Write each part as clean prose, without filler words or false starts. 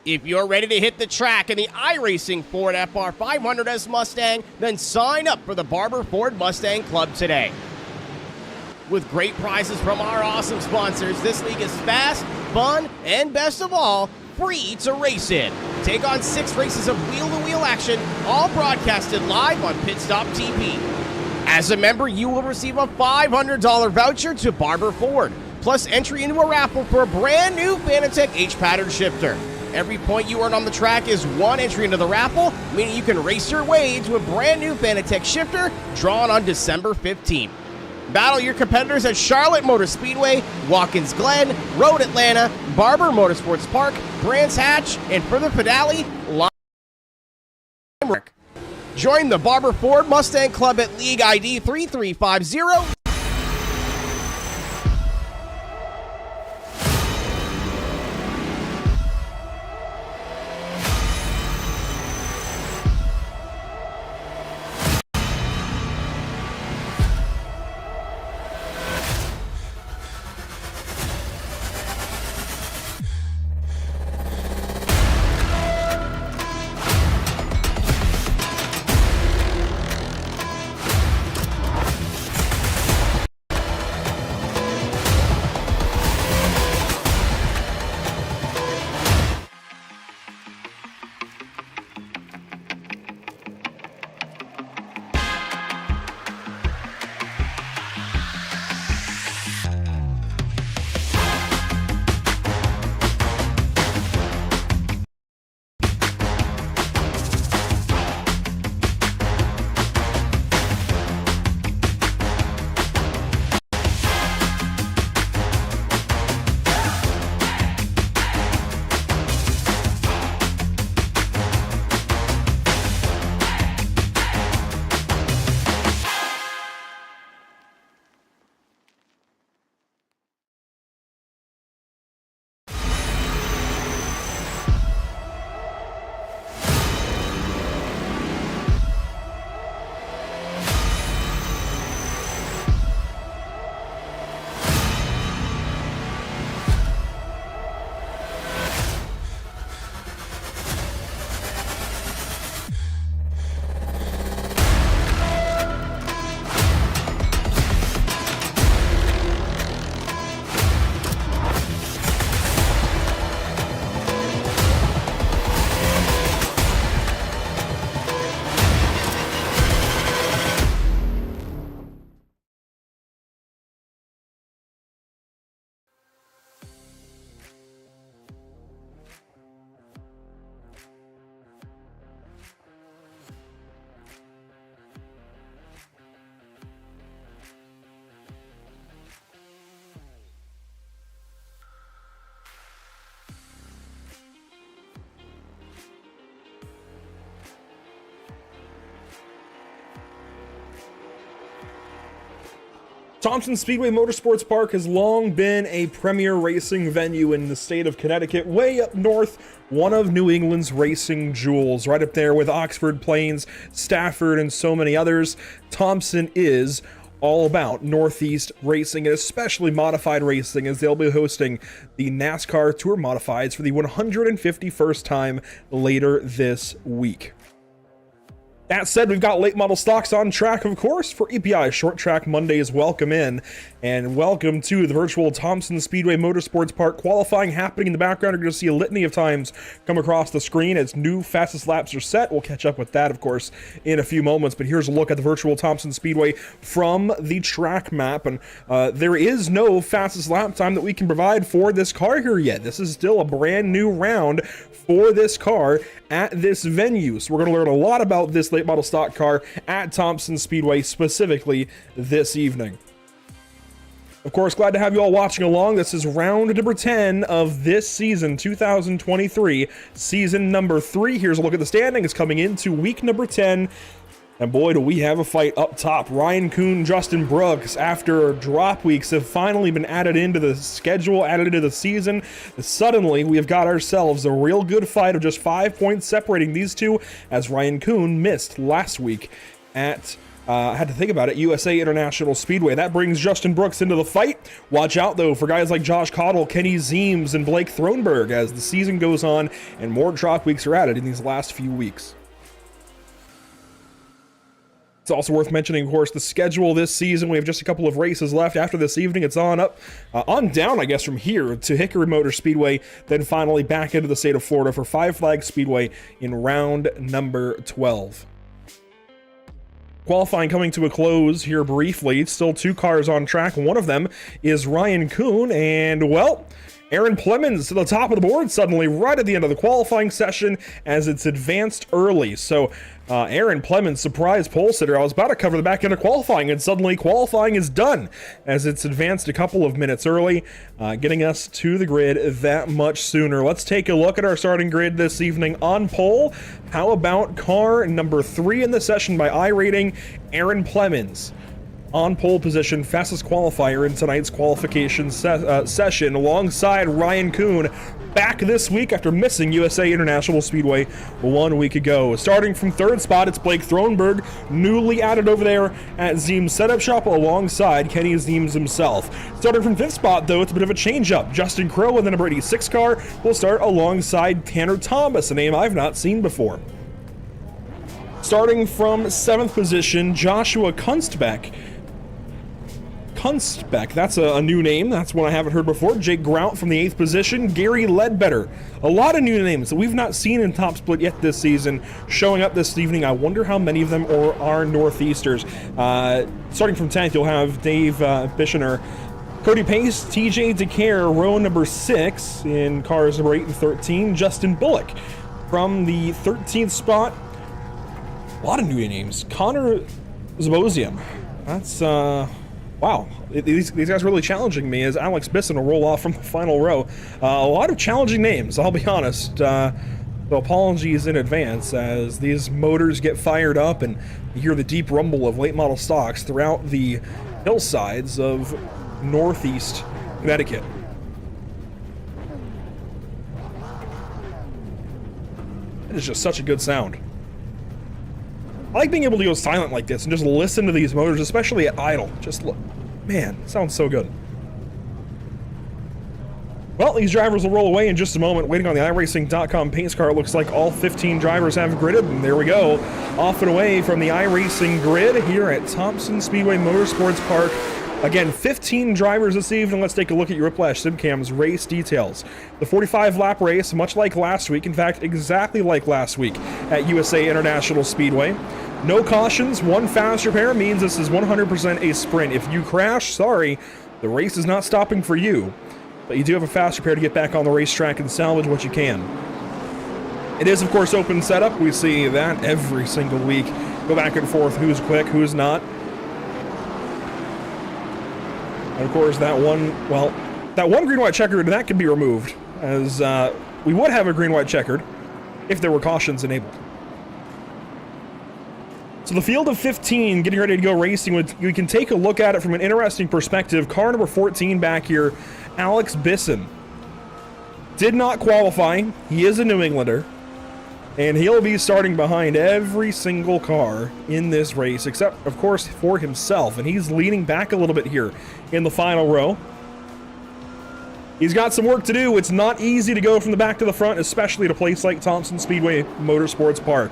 If you're ready to hit the track in the iRacing Ford FR500S Mustang, then sign up for the Barber Ford Mustang Club today. With great prizes from our awesome sponsors, this league is fast, fun, and best of all, free to race in. Take on 6 races of wheel-to-wheel action, all broadcasted live on Pit Stop TV. As a member, you will receive a $500 voucher to Barber Ford, plus entry into a raffle for a brand new Fanatec H-pattern shifter. Every point you earn on the track is 1 entry into the raffle, meaning you can race your way into a brand new Fanatec shifter drawn on December 15th. Battle your competitors at Charlotte Motor Speedway, Watkins Glen, Road Atlanta, Barber Motorsports Park, Brands Hatch, and for the finale, Limerick. Join the Barber Ford Mustang Club at League ID 3350. Thompson Speedway Motorsports Park has long been a premier racing venue in the state of Connecticut, way up north, one of New England's racing jewels, right up there with Oxford Plains, Stafford, and so many others. Thompson is all about Northeast racing, and especially modified racing, as they'll be hosting the NASCAR Tour Modifieds for the 151st time later this week. That said, we've got late model stocks on track, of course, for EPI Short Track Mondays. Welcome in, and welcome to the virtual Thompson Speedway Motorsports Park qualifying happening in the background. You're going to see a litany of times come across the screen as new fastest laps are set. We'll catch up with that, of course, in a few moments, but here's a look at the virtual Thompson Speedway from the track map, and there is no fastest lap time that we can provide for this car here yet. This is still a brand new round for this car at this venue, so we're going to learn a lot about this late model stock car at Thompson Speedway specifically this evening. Of course, glad to have you all watching along. This is round number 10 of this season, 2023, season number 3. Here's a look at the standings coming into week number 10. And boy, do we have a fight up top. Ryan Kuhn, Justin Brooks, after drop weeks, have finally been added into the schedule, added into the season. Suddenly, we have got ourselves a real good fight of just 5 points separating these two, as Ryan Kuhn missed last week at I had to think about it. USA International Speedway. That brings Justin Brooks into the fight. Watch out, though, for guys like Josh Cottle, Kenny Zeems, and Blake Thronberg as the season goes on and more drop weeks are added in these last few weeks. It's also worth mentioning, of course, the schedule this season. We have just a couple of races left. After this evening, it's on down, I guess, from here to Hickory Motor Speedway, then finally back into the state of Florida for Five Flags Speedway in round number 12. Qualifying coming to a close here briefly. Still 2 cars on track. One of them is Ryan Kuhn, and, well, Aaron Plemons to the top of the board suddenly right at the end of the qualifying session as it's advanced early. So Aaron Plemons, surprise pole sitter. I was about to cover the back end of qualifying, and suddenly qualifying is done as it's advanced a couple of minutes early, getting us to the grid that much sooner. Let's take a look at our starting grid this evening. On pole, how about car number 3 in the session by iRating, Aaron Plemons. On pole position, fastest qualifier in tonight's qualification session, alongside Ryan Kuhn, back this week after missing USA International Speedway 1 week ago. Starting from 3rd spot, it's Blake Thronberg, newly added over there at Zeems Setup Shop alongside Kenny Zeems himself. Starting from 5th spot, though, it's a bit of a change-up. Justin Crowe in the number 86 car will start alongside Tanner Thomas, a name I've not seen before. Starting from 7th position, Joshua Kunstbeck, that's a new name. That's one I haven't heard before. Jake Grout from the 8th position. Gary Ledbetter. A lot of new names that we've not seen in Top Split yet this season showing up this evening. I wonder how many of them are Northeasters. Starting from 10th, you'll have Dave Bishner, Cody Pace, TJ DeCare, row number 6 in cars number 8 and 13. Justin Bullock from the 13th spot. A lot of new names. Connor Zbosian. That's, wow, these guys are really challenging me as Alex Bisson will roll off from the final row. A lot of challenging names, I'll be honest. So apologies in advance as these motors get fired up and you hear the deep rumble of late model stocks throughout the hillsides of Northeast Connecticut. It is just such a good sound. I like being able to go silent like this and just listen to these motors, especially at idle. Just look, man, it sounds so good. Well, these drivers will roll away in just a moment. Waiting on the iRacing.com pace car, it looks like all 15 drivers have gridded, and there we go. Off and away from the iRacing grid here at Thompson Speedway Motorsports Park. Again, 15 drivers this evening. Let's take a look at your Whiplash SimCam's race details. The 45-lap race, much like last week, in fact, exactly like last week at USA International Speedway. No cautions, 1 fast repair means this is 100% a sprint. If you crash, sorry, the race is not stopping for you. But you do have a fast repair to get back on the racetrack and salvage what you can. It is, of course, open setup. We see that every single week. Go back and forth, who's quick, who's not. And of course, that one green-white checkered, that can be removed, as we would have a green-white checkered if there were cautions enabled. So the field of 15 getting ready to go racing, we can take a look at it from an interesting perspective. Car number 14 back here, Alex Bisson. Did not qualify. He is a New Englander. And he'll be starting behind every single car in this race, except, of course, for himself. And he's leaning back a little bit here in the final row. He's got some work to do. It's not easy to go from the back to the front, especially at a place like Thompson Speedway Motorsports Park.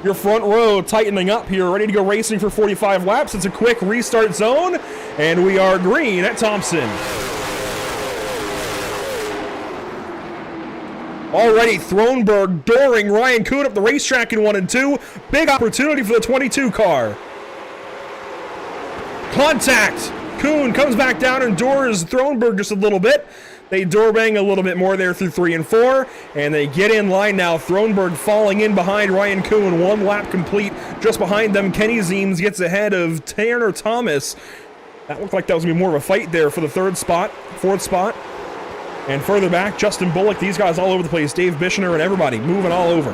Your front row tightening up here, ready to go racing for 45 laps. It's a quick restart zone, and we are green at Thompson. Already, Thronberg dooring Ryan Kuhn up the racetrack in 1 and 2. Big opportunity for the 22 car. Contact! Kuhn comes back down and doors Thronberg just a little bit. They door bang a little bit more there through 3 and 4, and they get in line now. Thronberg falling in behind Ryan Kuhn, 1 lap complete. Just behind them, Kenny Zeems gets ahead of Tanner Thomas. That looked like that was going to be more of a fight there for the 3rd spot, 4th spot. And further back, Justin Bullock, these guys all over the place. Dave Bishner and everybody moving all over.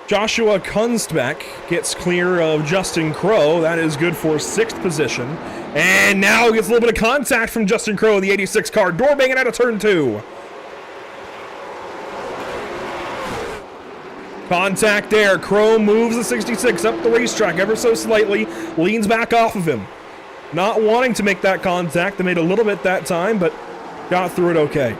Joshua Kunstbeck gets clear of Justin Crowe. That is good for 6th position. And now gets a little bit of contact from Justin Crowe, the 86 car. Door banging out of turn 2. Contact there. Crow moves the 66 up the racetrack ever so slightly, leans back off of him. Not wanting to make that contact. They made a little bit that time, but got through it okay.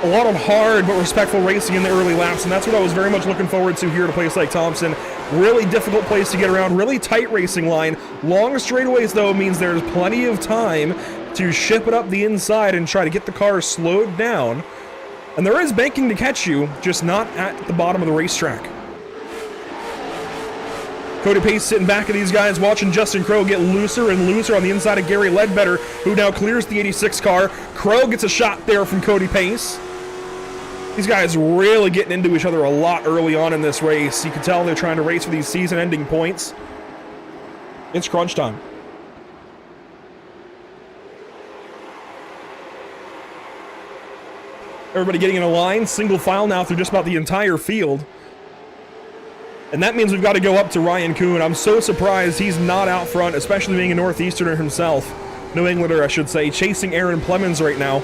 A lot of hard but respectful racing in the early laps, and that's what I was very much looking forward to here at a place like Thompson. Really difficult place to get around, really tight racing line. Long straightaways, though, means there's plenty of time to ship it up the inside and try to get the car slowed down. And there is banking to catch you, just not at the bottom of the racetrack. Cody Pace sitting back of these guys, watching Justin Crow get looser and looser on the inside of Gary Ledbetter, who now clears the 86 car. Crow gets a shot there from Cody Pace. These guys really getting into each other a lot early on in this race. You can tell they're trying to race for these season-ending points. It's crunch time. Everybody getting in a line, single file now through just about the entire field. And that means we've got to go up to Ryan Kuhn. I'm so surprised he's not out front, especially being a Northeasterner himself. New Englander, I should say, chasing Aaron Plemons right now.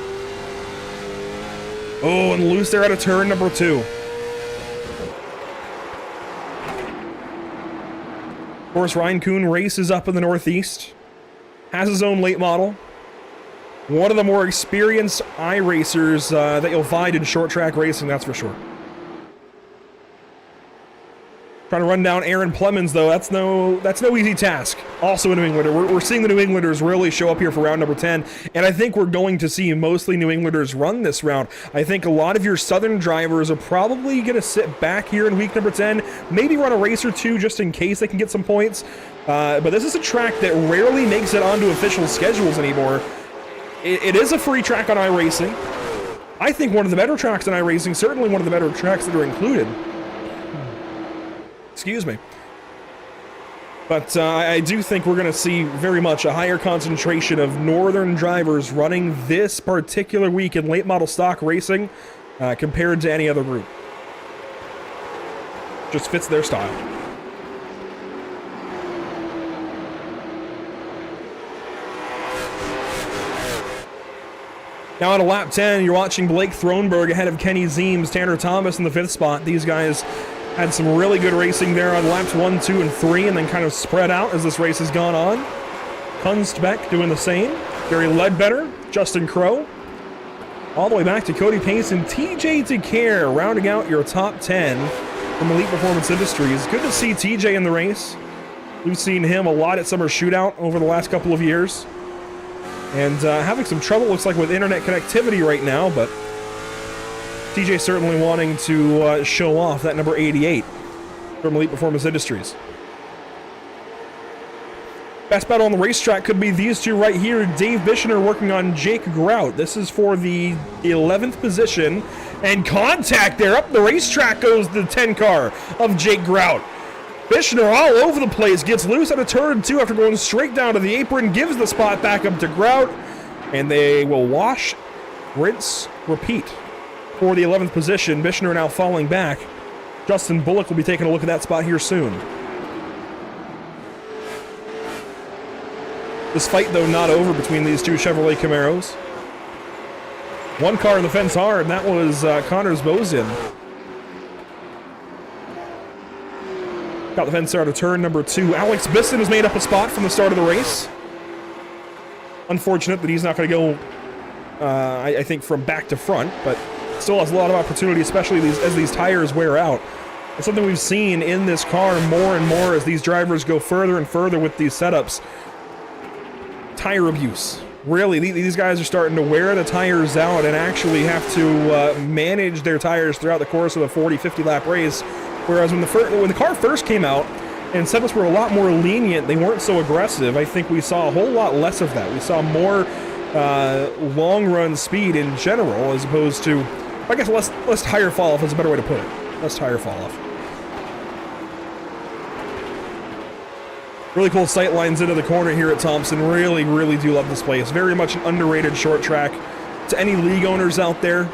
Oh, and loose there out of turn number 2. Of course, Ryan Kuhn races up in the Northeast. Has his own late model. One of the more experienced iRacers that you'll find in short track racing, that's for sure. Trying to run down Aaron Plemons, though, that's no easy task. Also a New Englander. We're seeing the New Englanders really show up here for round number 10, and I think we're going to see mostly New Englanders run this round. I think a lot of your Southern drivers are probably going to sit back here in week number 10, maybe run a race or two just in case they can get some points. But this is a track that rarely makes it onto official schedules anymore. It is a free track on iRacing. I think one of the better tracks on iRacing, certainly one of the better tracks that are included. Excuse me. But I do think we're going to see very much a higher concentration of Northern drivers running this particular week in late model stock racing compared to any other group. Just fits their style. Now on lap 10, you're watching Blake Thronberg ahead of Kenny Zeems, Tanner Thomas in the 5th spot. These guys had some really good racing there on laps 1, 2, and 3, and then kind of spread out as this race has gone on. Kunstbeck doing the same. Gary Ledbetter, Justin Crow, all the way back to Cody Pace and TJ DeCare rounding out your top 10 from Elite Performance Industries. Good to see TJ in the race. We've seen him a lot at Summer Shootout over the last couple of years. And having some trouble, looks like, with internet connectivity right now, but TJ certainly wanting to show off that number 88 from Elite Performance Industries. Best battle on the racetrack could be these two right here. Dave Bischner working on Jake Grout. This is for the 11th position. And contact there. Up the racetrack goes the 10 car of Jake Grout. Bischner all over the place. Gets loose out of turn 2 after going straight down to the apron. Gives the spot back up to Grout. And they will wash, rinse, repeat. For the 11th position, Bischner now falling back. Justin Bullock will be taking a look at that spot here soon. This fight, though, not over between these two Chevrolet Camaros. One car in the fence hard, and that was Connors Bozin. Got the fence out of turn number 2. Alex Bisson has made up a spot from the start of the race. Unfortunate that he's not going to go, I think, from back to front, but still has a lot of opportunity, especially as these tires wear out. It's something we've seen in this car more and more as these drivers go further and further with these setups. Tire abuse. Really, these guys are starting to wear the tires out and actually have to manage their tires throughout the course of a 40, 50 lap race. Whereas when the car first came out and setups were a lot more lenient, they weren't so aggressive, I think we saw a whole lot less of that. We saw more long run speed in general as opposed to, I guess, less tire fall off is a better way to put it. Less tire fall off. Really cool sight lines into the corner here at Thompson. Really, really do love this place. Very much an underrated short track. To any league owners out there,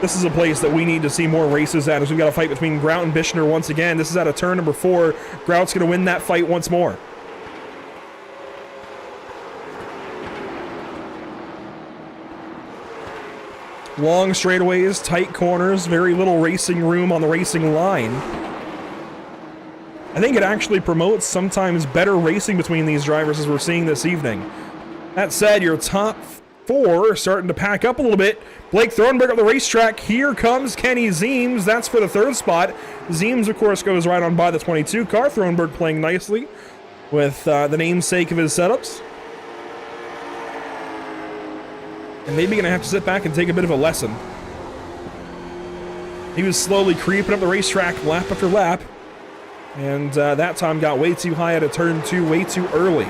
this is a place that we need to see more races at as we've got a fight between Grout and Bischner once again. This is out of turn number 4. Grout's going to win that fight once more. Long straightaways, tight corners, very little racing room on the racing line. I think it actually promotes sometimes better racing between these drivers as we're seeing this evening. That said, your top four are starting to pack up a little bit. Blake Thornburg up the racetrack. Here comes Kenny Zeems. That's for the third spot. Zeems, of course, goes right on by the 22 car. Thornburg playing nicely with the namesake of his setups. And maybe going to have to sit back and take a bit of a lesson. He was slowly creeping up the racetrack lap after lap. And that time got way too high at a turn 2, way too early.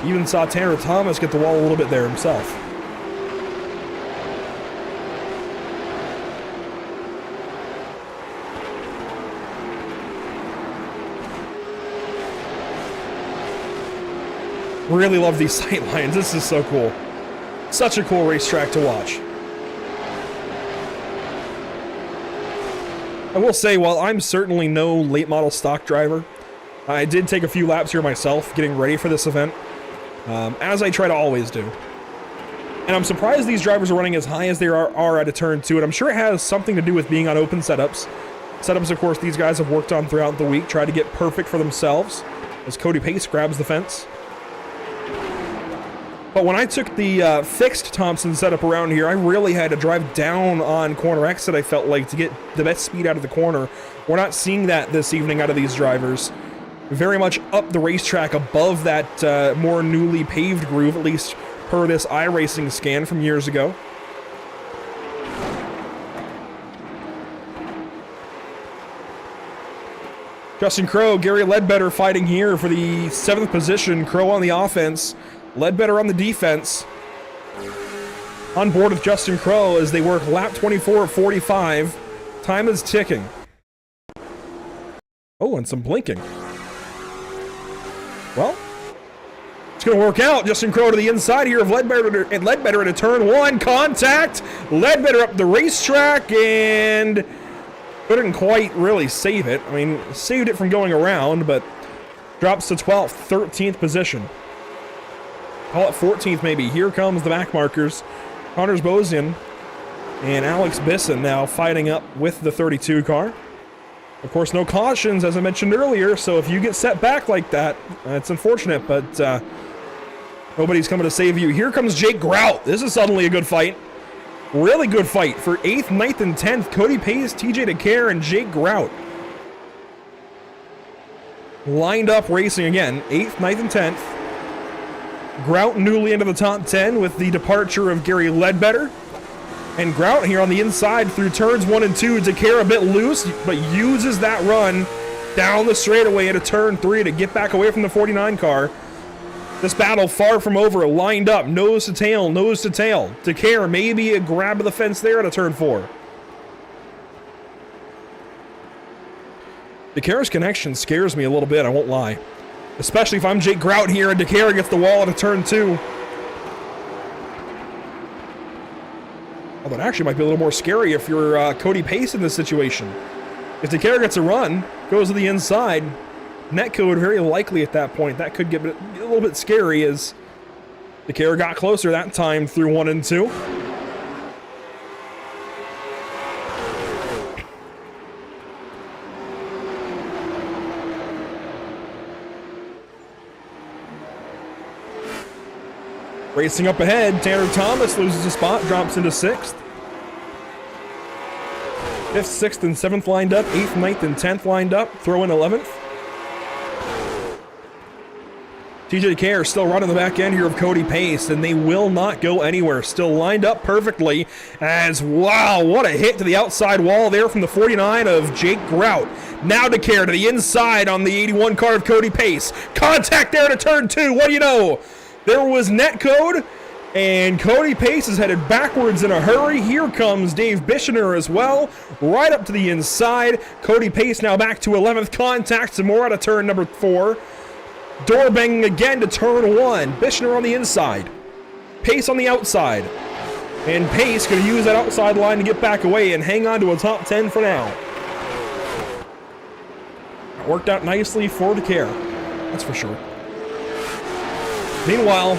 Even saw Tanner Thomas get the wall a little bit there himself. Really love these sight lines. This is so cool. Such a cool racetrack to watch. I will say, while I'm certainly no late model stock driver, I did take a few laps here myself getting ready for this event, as I try to always do. And I'm surprised these drivers are running as high as they are at a turn 2, and I'm sure it has something to do with being on open setups. Setups, of course, these guys have worked on throughout the week, try to get perfect for themselves, as Cody Pace grabs the fence. But when I took the fixed Thompson setup around here, I really had to drive down on corner exit, I felt like, to get the best speed out of the corner. We're not seeing that this evening out of these drivers. Very much up the racetrack above that more newly paved groove, at least per this iRacing scan from years ago. Justin Crowe, Gary Ledbetter fighting here for the 7th position. Crowe on the offense. Ledbetter on the defense. On board with Justin Crowe as they work lap 24 of 45. Time is ticking. Oh, and some blinking. Well, it's going to work out. Justin Crowe to the inside here of Ledbetter into turn 1. Contact. Ledbetter up the racetrack and couldn't quite really save it. I mean, saved it from going around, but drops to 12th, 13th position. Call it 14th maybe. Here comes the back markers. Connors Bosian and Alex Bisson now fighting up with the 32 car. Of course, no cautions, as I mentioned earlier, so if you get set back like that, it's unfortunate, but nobody's coming to save you. Here comes Jake Grout. This is suddenly a good fight. Really good fight for 8th, 9th, and 10th. Cody Pace, TJ DeCare, and Jake Grout. Lined up racing again. 8th, 9th, and 10th. Grout newly into the top 10 with the departure of Gary Ledbetter. And Grout here on the inside through turns 1 and 2. DeCare a bit loose, but uses that run down the straightaway into turn 3 to get back away from the 49 car. This battle far from over, lined up, nose to tail, nose to tail. DeCare maybe a grab of the fence there at a turn 4. DeCare's connection scares me a little bit, I won't lie. Especially if I'm Jake Grout here and DeCare gets the wall at a turn 2. Although it actually might be a little more scary if you're Cody Pace in this situation. If DeCare gets a run, goes to the inside, netcode very likely at that point. That could get a little bit scary as DeCare got closer that time through 1 and 2. Racing up ahead, Tanner Thomas loses a spot, drops into 6th. 5th, 6th, and 7th lined up. 8th, 9th, and 10th lined up. Throw in 11th. TJ DeCare still running the back end here of Cody Pace, and they will not go anywhere. Still lined up perfectly as, wow, what a hit to the outside wall there from the 49 of Jake Grout. Now DeCare to the inside on the 81 car of Cody Pace. Contact there to turn 2. What do you know? There was netcode, and Cody Pace is headed backwards in a hurry. Here comes Dave Bischner as well, right up to the inside. Cody Pace now back to 11th. Contact, some more out of turn number 4. Door banging again to turn 1. Bischner on the inside. Pace on the outside. And Pace going to use that outside line to get back away and hang on to a top 10 for now. Worked out nicely for DeCare, that's for sure. Meanwhile,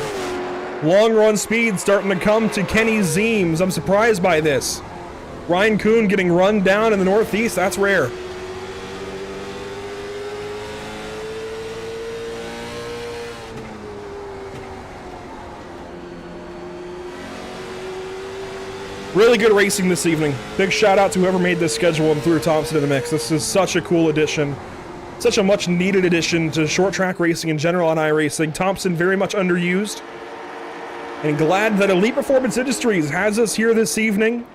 Long run speed starting to come to Kenny Zeems. I'm surprised by this. Ryan Kuhn getting run down in the Northeast, that's rare. Really good racing this evening. Big shout out to whoever made this schedule and threw Thompson in the mix. This is such a cool addition. Such a much needed addition to short track racing in general on iRacing. Thompson very much underused. And glad that Elite Performance Industries has us here this evening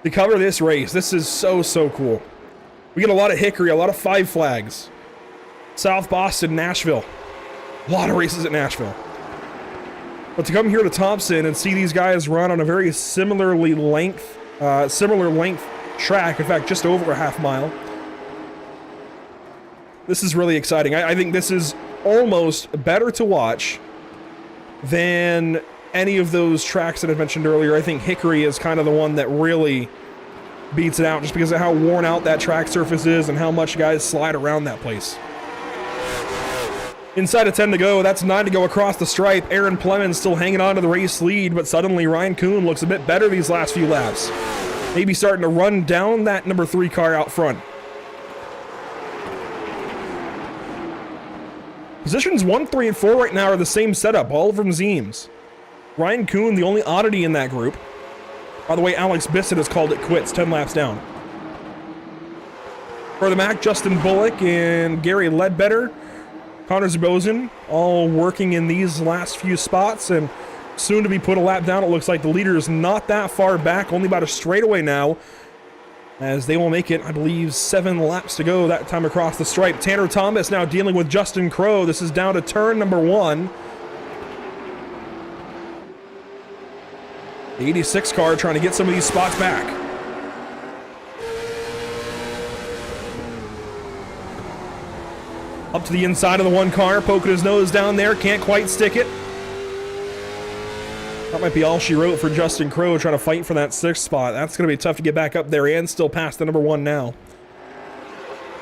to cover this race. This is so, so cool. We get a lot of Hickory, a lot of Five Flags. South Boston, Nashville. A lot of races at Nashville. But to come here to Thompson and see these guys run on a very similar length track, in fact, just over a half mile. This is really exciting. I think this is almost better to watch than any of those tracks that I mentioned earlier. I think Hickory is kind of the one that really beats it out just because of how worn out that track surface is and how much guys slide around that place. Inside of 10 to go, that's 9 to go across the stripe. Aaron Plemons still hanging on to the race lead, but suddenly Ryan Kuhn looks a bit better these last few laps. Maybe starting to run down that number 3 car out front. Positions 1, 3, and 4 right now are the same setup, all from Zeems. Ryan Kuhn, the only oddity in that group. By the way, Alex Bissett has called it quits, 10 laps down. For the Mac, Justin Bullock and Gary Ledbetter, Connor Zabosin, all working in these last few spots, and soon to be put a lap down. It looks like the leader is not that far back, only about a straightaway now, as they will make it, I believe, 7 laps to go that time across the stripe. Tanner Thomas now dealing with Justin Crow. This is down to turn number 1. The 86 car trying to get some of these spots back. Up to the inside of the 1 car, poking his nose down there, can't quite stick it. That might be all she wrote for Justin Crow trying to fight for that 6th spot. That's going to be tough to get back up there and still past the number 1 now.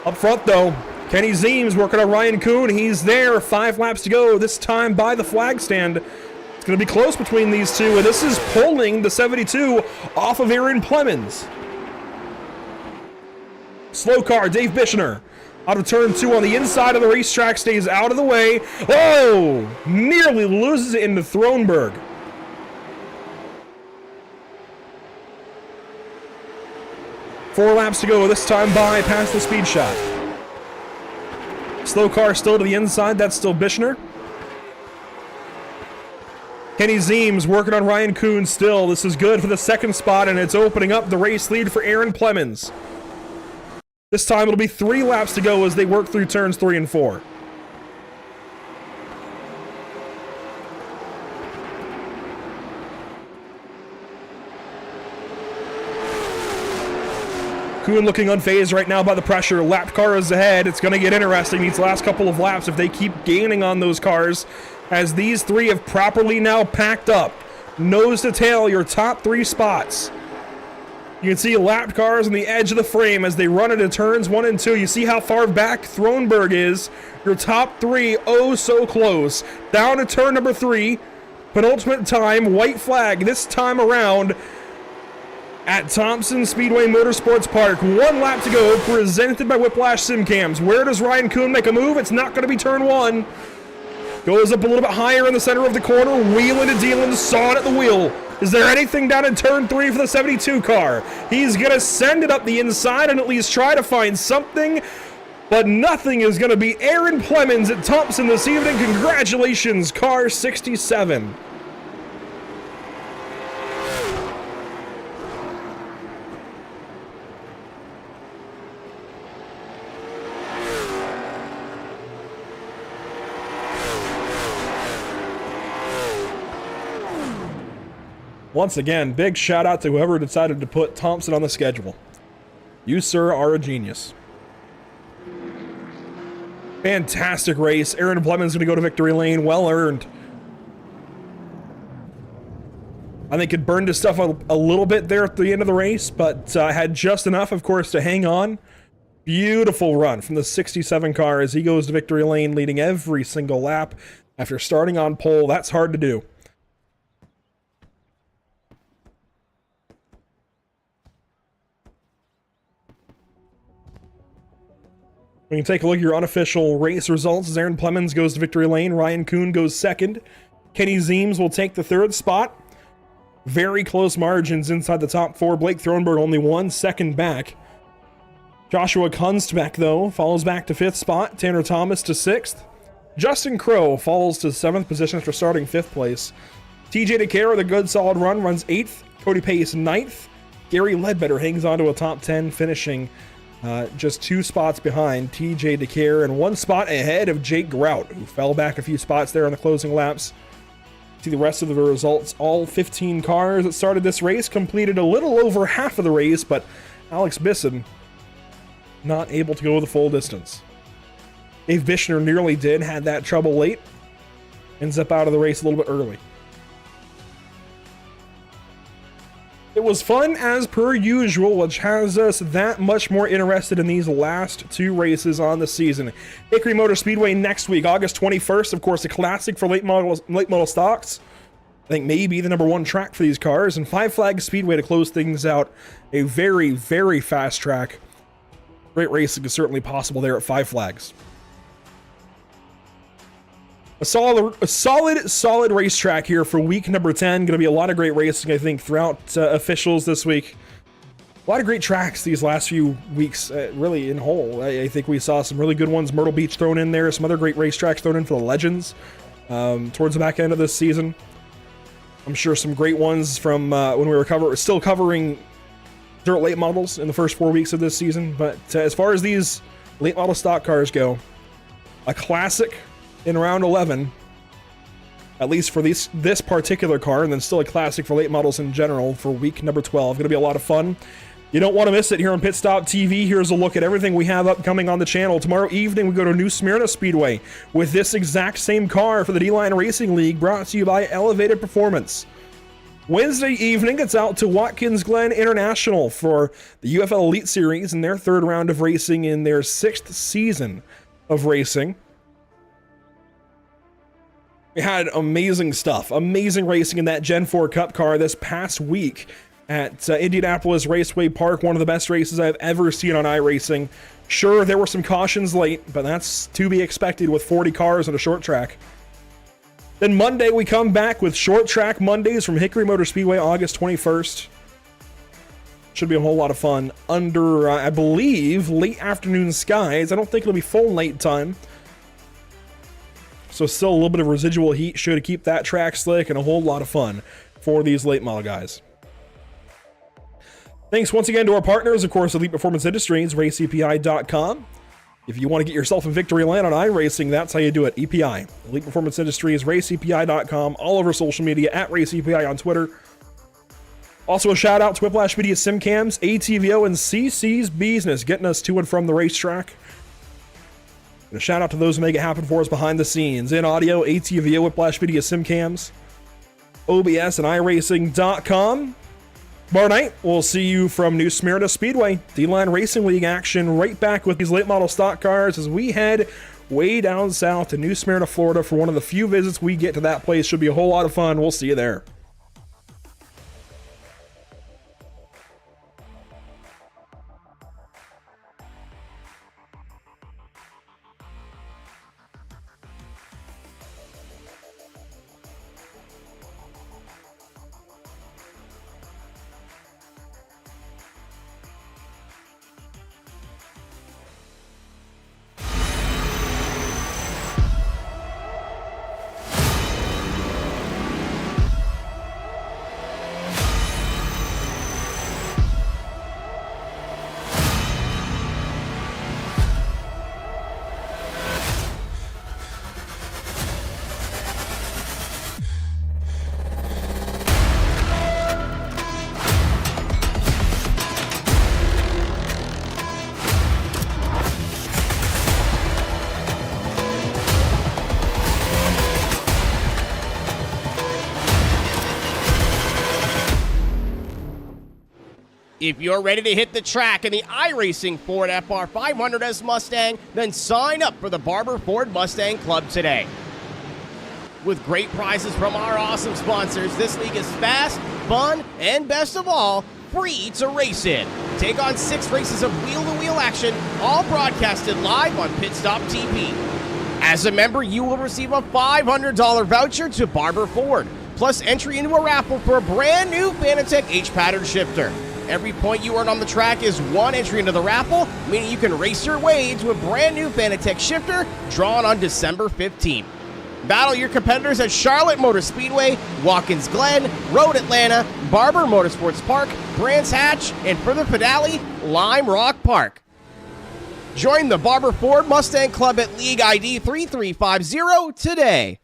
Up front though, Kenny Zeems working on Ryan Kuhn. He's there, 5 laps to go, this time by the flag stand. It's going to be close between these two, and this is pulling the 72 off of Aaron Plemons. Slow car, Dave Bishner. Out of turn 2 on the inside of the racetrack, stays out of the way. Oh! Nearly loses it into Thronberg. Four laps to go, this time by past the speed shot. Slow car still to the inside, that's still Bishner. Kenny Zeems working on Ryan Kuhn still. This is good for the 2nd spot, and it's opening up the race lead for Aaron Plemons. This time it'll be 3 laps to go as they work through turns 3 and 4. Kuhn looking unfazed right now by the pressure. Lap car is ahead. It's going to get interesting these last couple of laps if they keep gaining on those cars, as these 3 have properly now packed up. Nose to tail, your top 3 spots. You can see lapped cars on the edge of the frame as they run into turns 1 and 2. You see how far back Thronberg is. Your top 3, oh so close. Down to turn number 3. Penultimate time, white flag this time around at Thompson Speedway Motorsports Park. 1 lap to go, presented by Whiplash SimCams. Where does Ryan Kuhn make a move? It's not going to be turn 1. Goes up a little bit higher in the center of the corner, wheeling and dealing, sawing at the wheel. Is there anything down in turn 3 for the 72 car? He's going to send it up the inside and at least try to find something, but nothing is going to be Aaron Plemons at Thompson this evening. Congratulations, car 67. Once again, big shout out to whoever decided to put Thompson on the schedule. You, sir, are a genius. Fantastic race. Aaron Plemons going to go to victory lane. Well earned. I think it burned his stuff a little bit there at the end of the race, but had just enough, of course, to hang on. Beautiful run from the 67 car as he goes to victory lane, leading every single lap after starting on pole. That's hard to do. We can take a look at your unofficial race results. As Aaron Plemons goes to victory lane, Ryan Kuhn goes second. Kenny Zeems will take the third spot. Very close margins inside the top four. Blake Thronberg only 1 second back. Joshua Kunstbeck, though, falls back to 5th spot. Tanner Thomas to 6th. Justin Crow falls to 7th position after starting 5th place. TJ DeCare with a good solid run, runs 8th. Cody Pace 9th. Gary Ledbetter hangs on to a top 10, finishing just 2 spots behind TJ DeCare and 1 spot ahead of Jake Grout, who fell back a few spots there on the closing laps. See the rest of the results. All 15 cars that started this race completed a little over half of the race, but Alex Bisson not able to go the full distance. Dave Bishner nearly did, had that trouble late, ends up out of the race a little bit early. It was fun as per usual, which has us that much more interested in these last 2 races on the season. Hickory Motor Speedway next week, August 21st, of course, a classic for late model stocks. I think maybe the number 1 track for these cars, and Five Flags Speedway to close things out. A very, very fast track. Great racing is certainly possible there at Five Flags. A solid racetrack here for week number 10. Going to be a lot of great racing, I think, throughout officials this week. A lot of great tracks these last few weeks, really in whole. I think we saw some really good ones. Myrtle Beach thrown in there. Some other great racetracks thrown in for the Legends towards the back end of this season. I'm sure some great ones from when we were still covering dirt late models in the first 4 weeks of this season. But as far as these late model stock cars go, a classic in round 11, at least for this particular car, and then still a classic for late models in general for week number 12. Going to be a lot of fun. You don't want to miss it here on Pit Stop TV. Here's a look at everything we have upcoming on the channel. Tomorrow evening, we go to New Smyrna Speedway with this exact same car for the D-Line Racing League, brought to you by Elevated Performance. Wednesday evening, it's out to Watkins Glen International for the UFL Elite Series in their 3rd round of racing in their 6th season of racing. We had amazing stuff, amazing racing in that Gen 4 Cup car this past week at Indianapolis Raceway Park, one of the best races I've ever seen on iRacing. Sure, there were some cautions late, but that's to be expected with 40 cars on a short track. Then Monday, we come back with Short Track Mondays from Hickory Motor Speedway, August 21st. Should be a whole lot of fun under, I believe, late afternoon skies. I don't think it'll be full night time. So still a little bit of residual heat should keep that track slick, and a whole lot of fun for these late model guys. Thanks once again to our partners, of course, Elite Performance Industries, RaceEPI.com. If you want to get yourself in victory lane on iRacing, that's how you do it. EPI, Elite Performance Industries, RaceEPI.com, all over social media, at RaceEPI on Twitter. Also a shout out to Whiplash Media SimCams, ATVO, and CC's Business, getting us to and from the racetrack. And a shout out to those who make it happen for us behind the scenes. In audio, ATVO, Whiplash Media SimCams, OBS, and iRacing.com. Tomorrow night, we'll see you from New Smyrna Speedway. D-Line Racing League action right back with these late model stock cars as we head way down south to New Smyrna, Florida for one of the few visits we get to that place. Should be a whole lot of fun. We'll see you there. If you're ready to hit the track in the iRacing Ford FR500S Mustang, then sign up for the Barber Ford Mustang Club today. With great prizes from our awesome sponsors, this league is fast, fun, and best of all, free to race in. Take on 6 races of wheel-to-wheel action, all broadcasted live on Pit Stop TV. As a member, you will receive a $500 voucher to Barber Ford, plus entry into a raffle for a brand new Fanatec H-pattern shifter. Every point you earn on the track is 1 entry into the raffle, meaning you can race your way into a brand new Fanatec shifter drawn on December 15th. Battle your competitors at Charlotte Motor Speedway, Watkins Glen, Road Atlanta, Barber Motorsports Park, Brands Hatch, and for the finale, Lime Rock Park. Join the Barber Ford Mustang Club at League ID 3350 today.